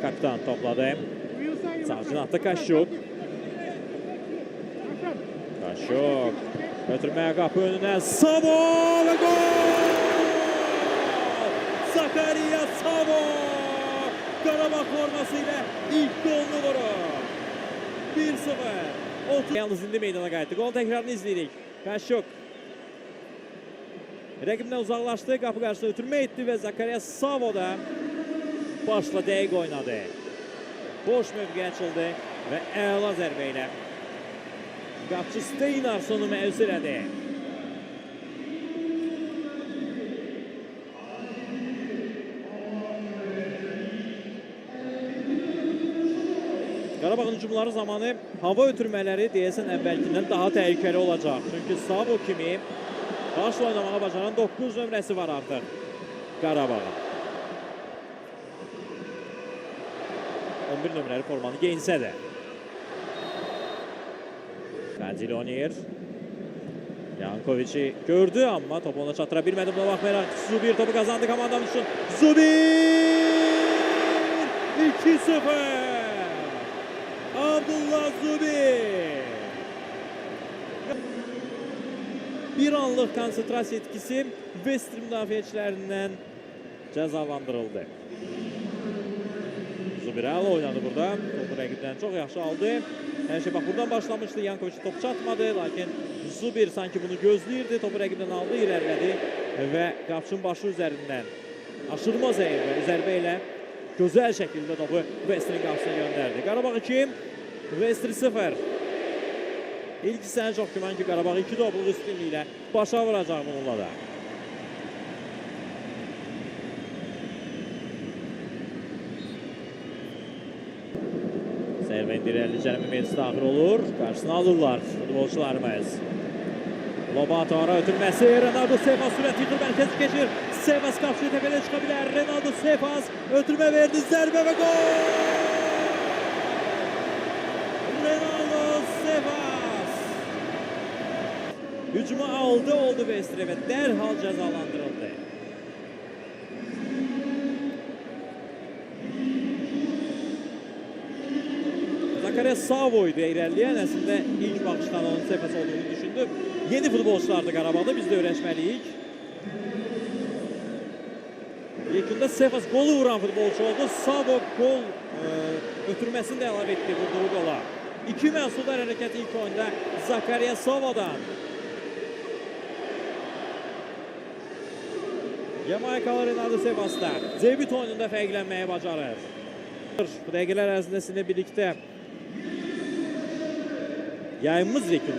Kapitan topladı. Sağ cinatta Kaşuk. Kaşuk. Götürmeye kapı önüne. Savo ve gol! Zakaria Savo! Karabağ formasıyla ilk golünü vurur. 1-0. Yalnız indi meydana kayıttı. Gol tekrarını izledik. Kaşuk. Rəqibdən uzaqlaşdı, qapı qarşısına ötürmə etdi və Zakaria Savo da başla dəqiq oynadı. Boş mövqe açıldı və əla zərbə ilə qapçı Steinarsonu məyus elədi. Qarabağın hücumları zamanı hava ötürmələri deyəsən əvvəlkindən daha təhlükəli olacaq. Çünki Savo kimi qarşı oynamağa bacaran 9 nömrəsi var artıq Qarabağın. 11 nömrəli formanı geyinsə də. Kadil Onir. Yankovic'i gördü amma topu ona çatıra bilmədi. Buna baxmayaraq Zubir topu kazandı komandamız üçün. Zubir! 2-0! Abdullah Zubir! Bir anlıq konsentrasiya etkisi Vestri müdafiəçilərindən cəzalandırıldı. Zubir əla oynadı burada. Topu rəqibdən çox yaxşı aldı. Hər şey bax buradan başlamışdı. Yankovic top çatmadı. Lakin Zubir sanki bunu gözləyirdi. Topu rəqibdən aldı, irəlilədi və qapçının başı üzərindən aşırma zərbə ilə gözəl şəkildə topu Vestrin qapısına göndərdi. Qarabağ 2, Vestri 0. İlk hissəni çox güman ki, Qarabağ 2 topluq üstünlüyü ilə başa vuracaq bununla da. Serven Direlli cəmi meclisi daxil olur. Qarşısına alırlar futbolçularımız. Lobato ara ötürməsi. Ronaldo Sefas sürətli yıxır, mərkəzi keçir. Sefas qarşıya təpədə çıxa bilər. Ronaldo Sefas ötürmə verdi. Zərbə və gol! Ronaldo Sefas hücuma aldı oldu Vestri və dərhal cəzalandırıldı. Zakaria Savo idi irəliləyən. Əslində ilk baxışdan onun Sefas olduğunu düşündü. Yeni futbolçulardı Qarabağda, biz də öyrəşməliyik. Yekunda Sefas golu vuran futbolçu oldu. Savo gol ötürməsini də əlavə etdi vurduğu qola. İki məhsuldar hərəkət ilk oyunda Zakaria Savo'dan. Yamaikalı Ronaldo Sefas'da debüt oyununda fərqlənməyə bacarır. Bu dəqiqələr ərzində sizinlə birlikdə yayımımız yekunda.